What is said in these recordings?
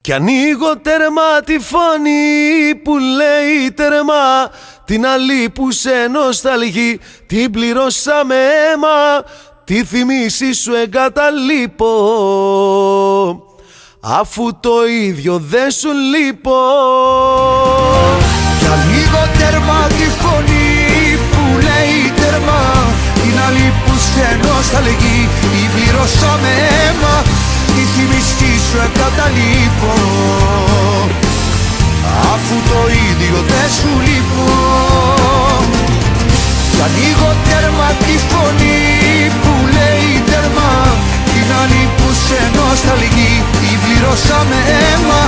Κι ανοίγω τέρμα τη φωνή που λέει τέρμα, την άλλη που σε νοσταλγεί την πληρώσαμε αίμα, τη θυμίση σου εγκαταλείπω, αφού το ίδιο δεν σου λείπω. Κι ανοίγω τέρμα τη φωνή που λέει τέρμα, την άλλη που σε νοσταλγεί την πληρώσαμε αίμα, τη θυμίση σου εγκαταλείπω, αφού το ίδιο δεν σου λείπω. Κι ανοίγω τέρμα τη φωνή που λέει τέρμα, την άλλη που σε νοσταλγεί την πληρώσαμε αίμα,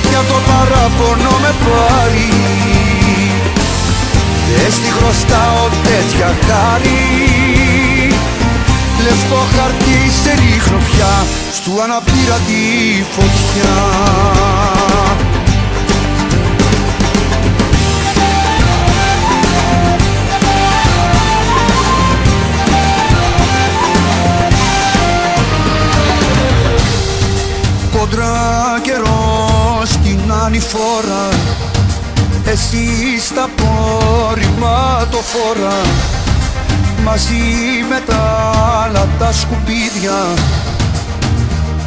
για το παράπονο με πάρει, δεν στη χρωστάω τέτοια χάρη. Λευκό χαρτί σε ρίχνω πια στου αναπήρατη φωτιά. Κόντρα καιρός την άλλη φορά, εσύ στα απορριμματοφόρα, μαζί με τα άλλα τα σκουπίδια,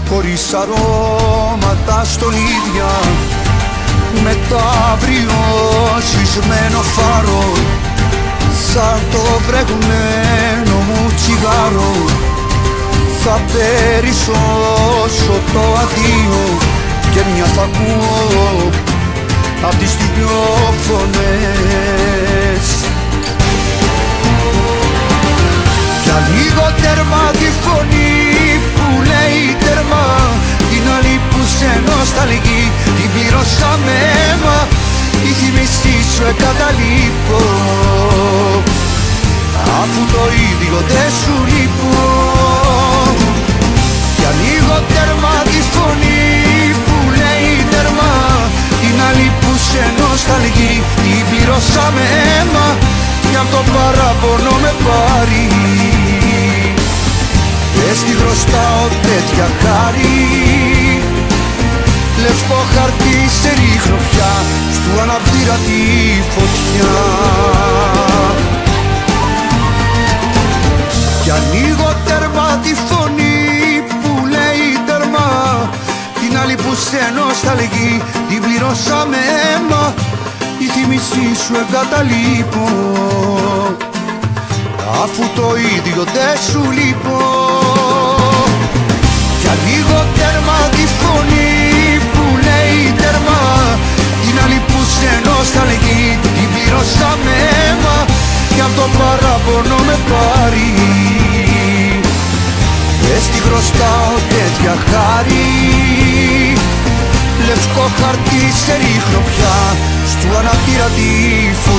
χωρίς αρώματα στολίδια, με το αύριο σβησμένο φάρο, σαν το βρεγμένο μου τσιγάρο, θα περισσώσω το αδείο και μια θα ακούω απ' τις δυο φωνές. Κι ανοίγω τέρμα τη φωνή που λέει τέρμα, την άλλη που σε νοσταλγεί την πληρώσαμε αίμα, τη θυμίση σου εγκαταλείπω, αφού το ίδιο δεν σου λείπω. Κι ανοίγω τέρμα τη φωνή που λέει τέρμα, την άλλη που σε νοσταλγεί την πληρώσαμε αίμα, για το παράπονο με πάρει, δεν στη χρωστάω τέτοια χάρη. Λευκό χαρτί σε ρίχνω πια στου αναπήρατη φωτιά. Κι ανοίγω τέρμα τη φωνή που λέει τέρμα, την άλλη που σε νοσταλγεί την πληρώσαμε αίμα, τη θυμίση σου εγκαταλείπω, αφού το ίδιο δεν σου λείπω. Κι ανοίγω τέρμα τη φωνή που λέει τέρμα, την άλλη που σε νοσταλγεί την πληρώσαμε αίμα, για το παράπονο με πάρει, δεν στη χρωστάω τέτοια χάρη. Λευκό χαρτί σε ρίχνω πια στου αναπήρατη φωτιά.